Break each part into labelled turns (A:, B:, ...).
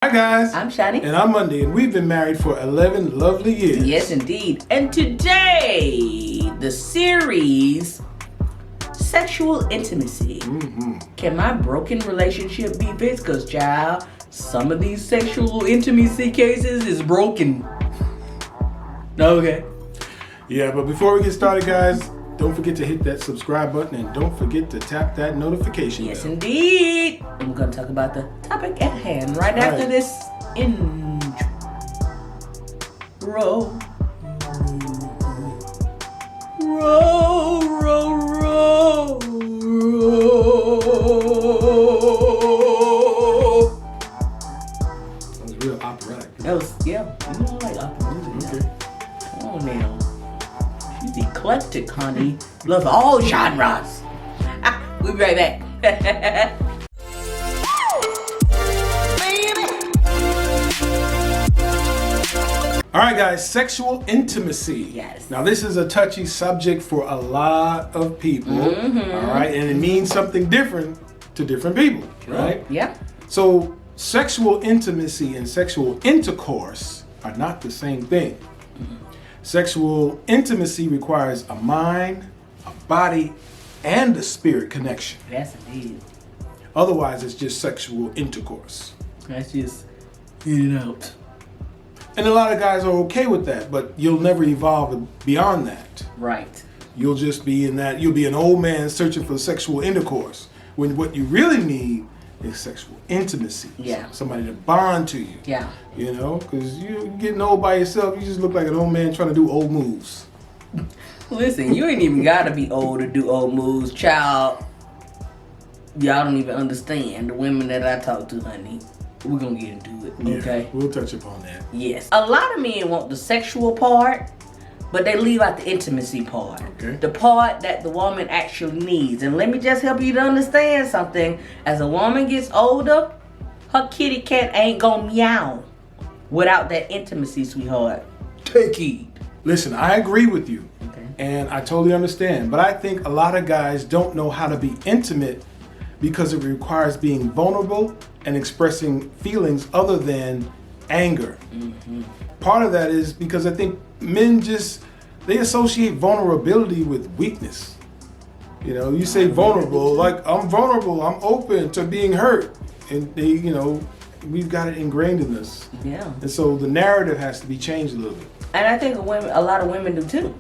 A: Hi guys,
B: I'm Shauni.
A: and I'm Mondi, and we've been married for 11 lovely years.
B: Yes, indeed. And today, the series, Sexual Intimacy. Can my broken relationship be fixed? Because, child, some of these sexual intimacy cases is broken. Okay.
A: Yeah, but before we get started, guys, don't forget to hit that subscribe button and don't forget to tap that notification
B: Yes,
A: bell.
B: indeed. And we're going to talk about the topic at hand right after this intro. Roll, roll, roll.
A: That was real operatic.
B: That was, yeah. You know, I like opera music.
A: Okay.
B: Come on now. She's eclectic, honey. Love all genres. We'll be right back.
A: All right, guys, sexual intimacy.
B: Yes.
A: Now, this is a touchy subject for a lot of people. All right, and it means something different to different people, right?
B: Yeah.
A: So, sexual intimacy and sexual intercourse are not the same thing. Sexual intimacy requires a mind, a body, and a spirit connection.
B: Yes, indeed.
A: Otherwise, it's just sexual intercourse.
B: That's just get it out.
A: And a lot of guys are okay with that, but you'll never evolve beyond that.
B: Right.
A: You'll just be in that, you'll be an old man searching for sexual intercourse, when what you really need is sexual intimacy.
B: Yeah.
A: Somebody to bond to you.
B: Yeah.
A: You know, because you're getting old by yourself, you just look like an old man trying to do old moves.
B: Listen, you ain't even gotta be old to do old moves, child. Y'all don't even understand the women that I talk to, honey. We're gonna get into it, okay?
A: Yeah, we'll touch upon that.
B: Yes. A lot of men want the sexual part, but they leave out the intimacy part.
A: Okay.
B: The part that the woman actually needs. And let me just help you to understand something. As a woman gets older, her kitty cat ain't gonna meow without that intimacy, sweetheart. Take heed.
A: Listen, I agree with you.
B: Okay.
A: And I totally understand. But I think a lot of guys don't know how to be intimate because it requires being vulnerable and expressing feelings other than anger. Part of that is because I think men they associate vulnerability with weakness. You know, you say vulnerable, like I'm vulnerable, I'm open to being hurt. And we've got it ingrained in us.
B: Yeah.
A: And so the narrative has to be changed a little bit.
B: And I think a lot of women do too.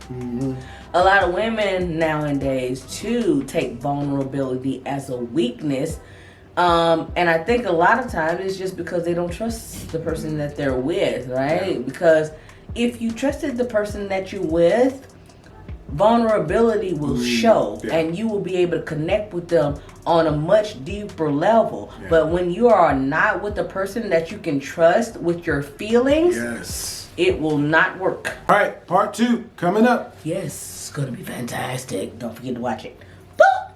B: A lot of women nowadays too take vulnerability as a weakness. And I think a lot of times it's just because they don't trust the person that they're with, right?
A: Yeah.
B: Because if you trusted the person that you're with, vulnerability will show, and you will be able to connect with them on a much deeper level.
A: Yeah.
B: But when you are not with the person that you can trust with your feelings,
A: Yes.
B: it will not work.
A: All right, part 2 coming up.
B: Yes, it's gonna be fantastic. Don't forget to watch it. Boop!